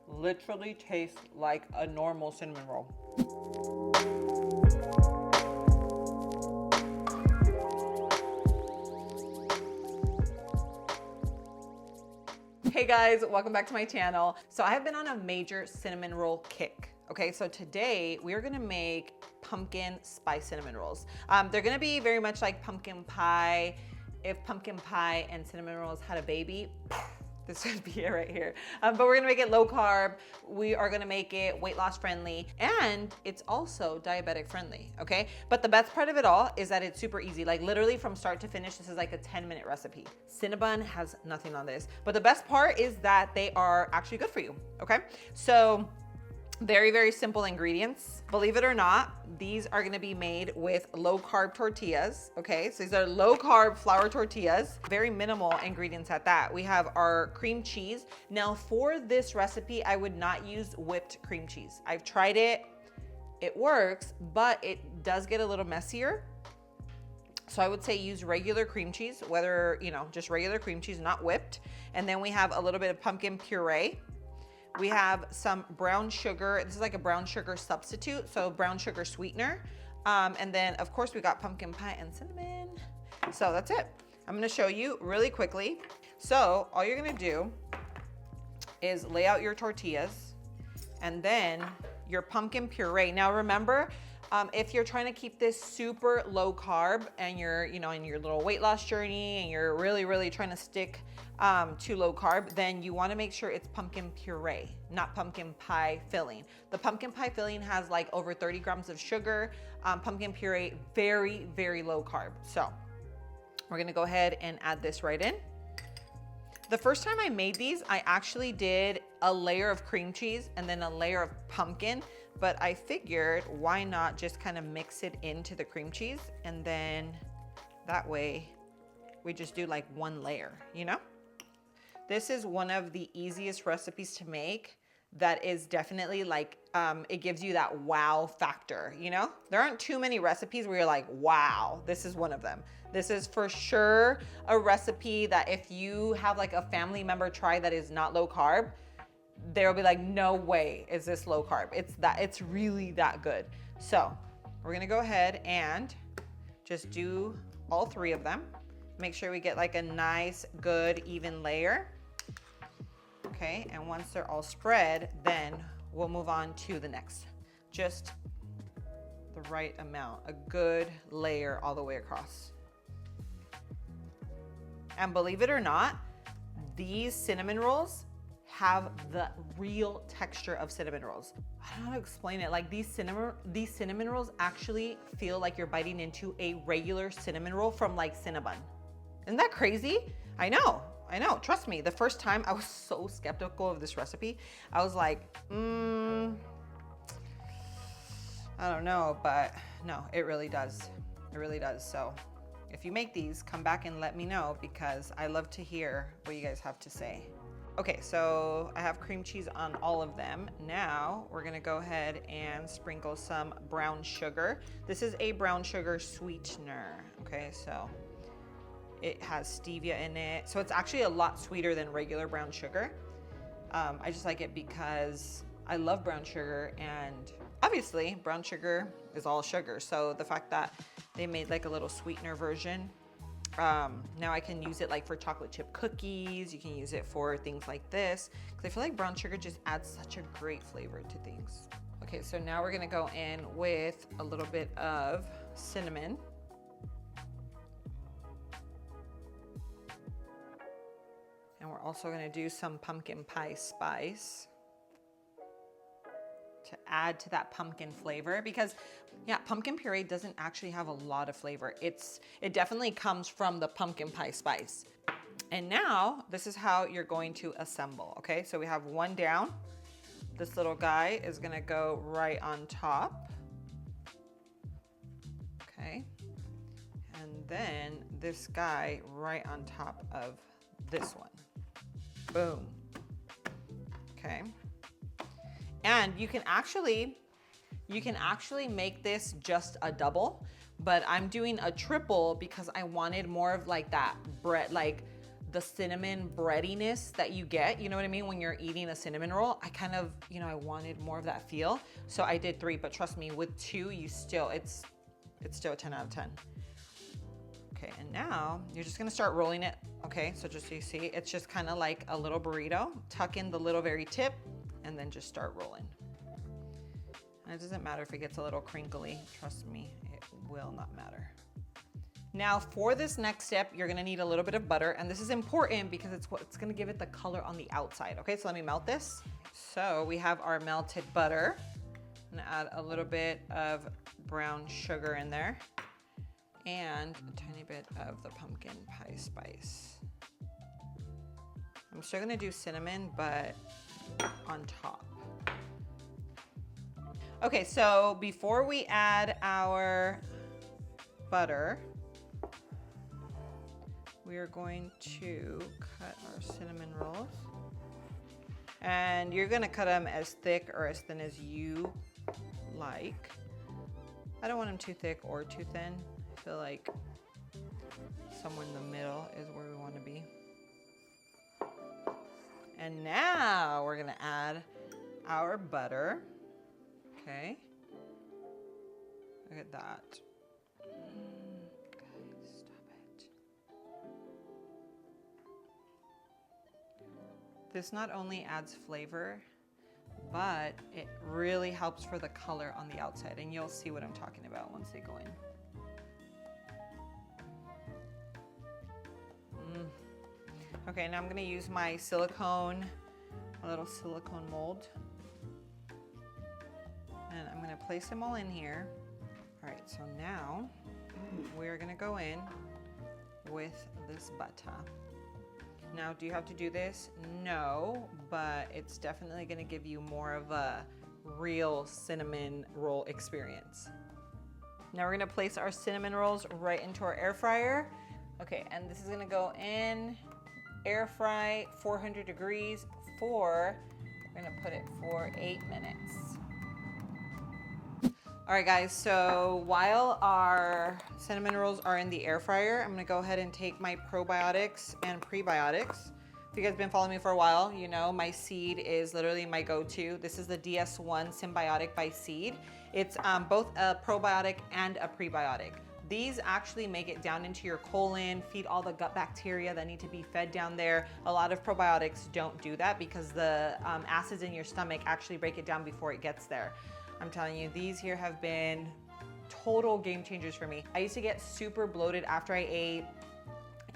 Literally tastes like a normal cinnamon roll. Hey guys, welcome back to my channel. So I have been on a major cinnamon roll kick. Okay, so today we are gonna make pumpkin spice cinnamon rolls. They're gonna be very much like pumpkin pie. If pumpkin pie and cinnamon rolls had a baby, this would be it right here. But we're gonna make it low carb. We are gonna make it weight loss friendly, and it's also diabetic friendly, okay? But the best part of it all is that it's super easy. Like literally from start to finish, this is like a 10-minute recipe. Cinnabon has nothing on this. But the best part is that they are actually good for you, okay? So, very, very simple ingredients. Believe it or not, these are gonna be made with low carb tortillas, okay? So these are low carb flour tortillas, very minimal ingredients at that. We have our cream cheese. Now for this recipe, I would not use whipped cream cheese. I've tried it, it works, but it does get a little messier. So I would say use regular cream cheese, whether, just regular cream cheese, not whipped. And then we have a little bit of pumpkin puree. We have some brown sugar. This is like a brown sugar substitute, so brown sugar sweetener. And then of course we got pumpkin pie and cinnamon. So that's it. I'm gonna show you really quickly. So all you're gonna do is lay out your tortillas and then your pumpkin puree. Now remember, if you're trying to keep this super low carb and you're, in your little weight loss journey and you're really, really trying to stick to low carb, then you want to make sure it's pumpkin puree, not pumpkin pie filling. The pumpkin pie filling has like over 30 grams of sugar. Pumpkin puree, very, very low carb. So we're gonna go ahead and add this right in. The first time I made these, I actually did a layer of cream cheese and then a layer of pumpkin, but I figured why not just kind of mix it into the cream cheese, and then that way we just do like one layer, This is one of the easiest recipes to make that is definitely like, it gives you that wow factor, There aren't too many recipes where you're like, wow, this is one of them. This is for sure a recipe that if you have like a family member try that is not low carb, they'll be like, no way is this low carb. It's really that good. So we're gonna go ahead and just do all three of them. Make sure we get like a nice, good, even layer. Okay, and once they're all spread, then we'll move on to the next. Just the right amount, a good layer all the way across. And believe it or not, these cinnamon rolls have the real texture of cinnamon rolls. I don't know how to explain it. Like these cinnamon rolls actually feel like you're biting into a regular cinnamon roll from like Cinnabon. Isn't that crazy? I know. Trust me, the first time I was so skeptical of this recipe. I was like, I don't know, but no, it really does. It really does. So if you make these, come back and let me know because I love to hear what you guys have to say. Okay, so I have cream cheese on all of them. Now we're gonna go ahead and sprinkle some brown sugar. This is a brown sugar sweetener, okay? So it has stevia in it. So it's actually a lot sweeter than regular brown sugar. I just like it because I love brown sugar, and obviously brown sugar is all sugar. So the fact that they made like a little sweetener version, now I can use it like for chocolate chip cookies. You can use it for things like this, because I feel like brown sugar just adds such a great flavor to things. Okay, so now we're gonna go in with a little bit of cinnamon. And we're also gonna do some pumpkin pie spice to add to that pumpkin flavor, because yeah, pumpkin puree doesn't actually have a lot of flavor. It definitely comes from the pumpkin pie spice. And now this is how you're going to assemble, okay? So we have one down. This little guy is gonna go right on top. Okay. And then this guy right on top of this one. Boom. Okay. And you can actually make this just a double, but I'm doing a triple because I wanted more of like that bread, like the cinnamon breadiness that you get, you know what I mean, when you're eating a cinnamon roll. I kind of, you know, I wanted more of that feel. So I did 3, but trust me, with 2, it's still a 10 out of 10. Okay, and now you're just gonna start rolling it. Okay, so just so you see, it's just kind of like a little burrito. Tuck in the little very tip and then just start rolling. And it doesn't matter if it gets a little crinkly. Trust me, it will not matter. Now for this next step, you're gonna need a little bit of butter, and this is important because it's what's gonna give it the color on the outside. Okay, so let me melt this. So we have our melted butter. I'm gonna add a little bit of brown sugar in there and a tiny bit of the pumpkin pie spice. I'm still gonna do cinnamon, but on top. Okay, so before we add our butter, we are going to cut our cinnamon rolls. And you're gonna cut them as thick or as thin as you like. I don't want them too thick or too thin. I feel like somewhere in the middle is where we want to be. And now we're gonna add our butter. Okay. Look at that. Guys, stop it. This not only adds flavor, but it really helps for the color on the outside, and you'll see what I'm talking about once they go in. Okay, now I'm gonna use my a little silicone mold. And I'm gonna place them all in here. All right, so now we're gonna go in with this butter. Now, do you have to do this? No, but it's definitely gonna give you more of a real cinnamon roll experience. Now we're gonna place our cinnamon rolls right into our air fryer. Okay, and this is gonna go in air fry 400 degrees we're gonna put it for 8 minutes. All right guys, so while our cinnamon rolls are in the air fryer, I'm gonna go ahead and take my probiotics and prebiotics. If you guys have been following me for a while, you know my seed is literally my go-to. This is the DS1 Symbiotic by Seed. It's both a probiotic and a prebiotic. These actually make it down into your colon, feed all the gut bacteria that need to be fed down there. A lot of probiotics don't do that because the acids in your stomach actually break it down before it gets there. I'm telling you, these here have been total game changers for me. I used to get super bloated after I ate,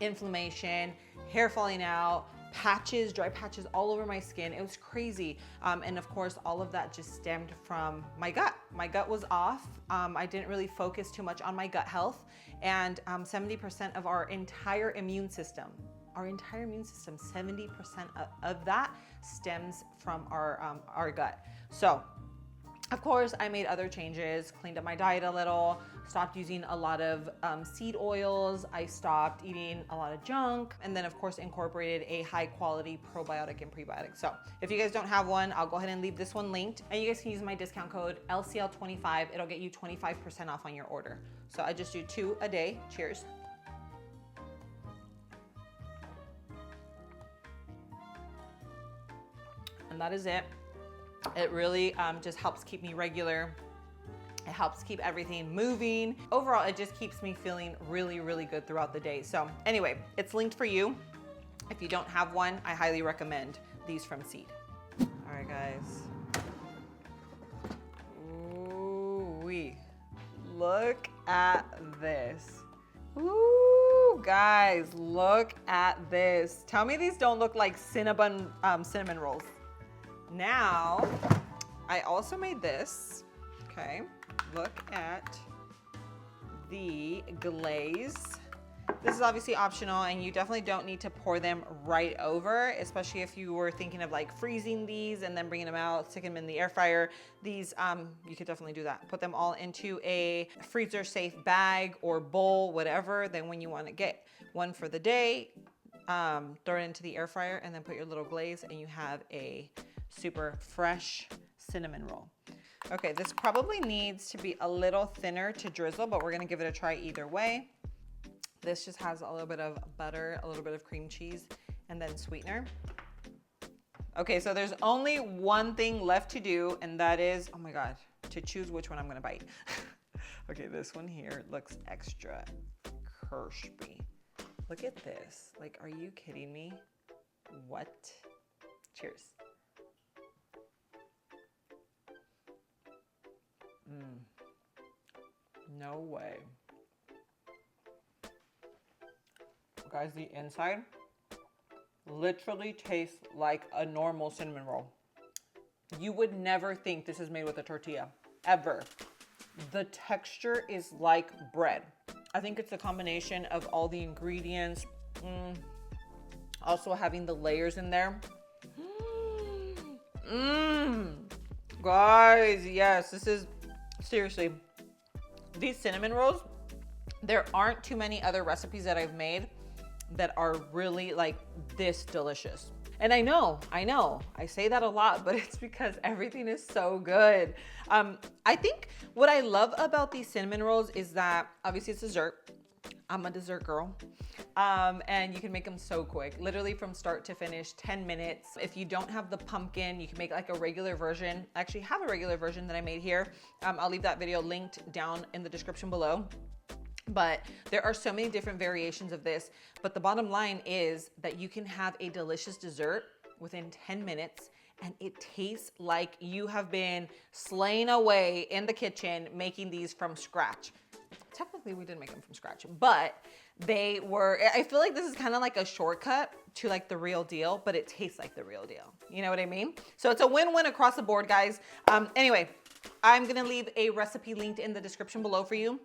inflammation, hair falling out, patches, dry patches all over my skin. It was crazy. And of course, all of that just stemmed from my gut. My gut was off. I didn't really focus too much on my gut health. And 70% of our entire immune system, 70% of that stems from our gut. So, of course, I made other changes, cleaned up my diet a little, stopped using a lot of seed oils. I stopped eating a lot of junk, and then of course incorporated a high quality probiotic and prebiotic. So if you guys don't have one, I'll go ahead and leave this one linked, and you guys can use my discount code LCL25. It'll get you 25% off on your order. So I just do 2 a day. Cheers. And that is it. It really just helps keep me regular. It helps keep everything moving. Overall, it just keeps me feeling really, really good throughout the day. So anyway, it's linked for you. If you don't have one, I highly recommend these from Seed. All right, guys. Ooh-wee. Look at this. Ooh, guys, look at this. Tell me these don't look like cinnamon rolls. Now, I also made this, okay? Look at the glaze. This is obviously optional, and you definitely don't need to pour them right over, especially if you were thinking of like freezing these and then bringing them out, sticking them in the air fryer. These, you could definitely do that. Put them all into a freezer safe bag or bowl, whatever. Then when you want to get one for the day, throw it into the air fryer and then put your little glaze, and you have a super fresh cinnamon roll. Okay, this probably needs to be a little thinner to drizzle, but we're gonna give it a try either way. This just has a little bit of butter, a little bit of cream cheese, and then sweetener. Okay, so there's only one thing left to do, and that is, oh my God, to choose which one I'm gonna bite. Okay, this one here looks extra crispy. Look at this. Like, are you kidding me? What? Cheers. No way. Guys, the inside literally tastes like a normal cinnamon roll. You would never think this is made with a tortilla, ever. The texture is like bread. I think it's a combination of all the ingredients, also having the layers in there. Guys, yes, this is, seriously, these cinnamon rolls, there aren't too many other recipes that I've made that are really like this delicious. And I know, I say that a lot, but it's because everything is so good. I think what I love about these cinnamon rolls is that obviously it's dessert. I'm a dessert girl. And you can make them so quick, literally from start to finish, 10 minutes. If you don't have the pumpkin, you can make like a regular version. I actually have a regular version that I made here. I'll leave that video linked down in the description below. But there are so many different variations of this. But the bottom line is that you can have a delicious dessert within 10 minutes and it tastes like you have been slaying away in the kitchen making these from scratch. Technically, we didn't make them from scratch, but they were, I feel like this is kind of like a shortcut to like the real deal, but it tastes like the real deal. You know what I mean? So it's a win-win across the board, guys. Anyway, I'm gonna leave a recipe linked in the description below for you.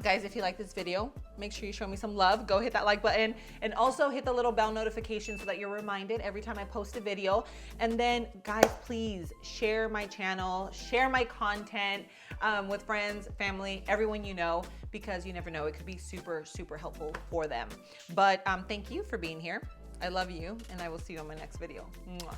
Guys, if you like this video, make sure you show me some love. Go hit that like button and also hit the little bell notification so that you're reminded every time I post a video. And then guys, please share my channel, share my content with friends, family, everyone you know, because you never know, it could be super, super helpful for them. But thank you for being here. I love you and I will see you on my next video. Mwah.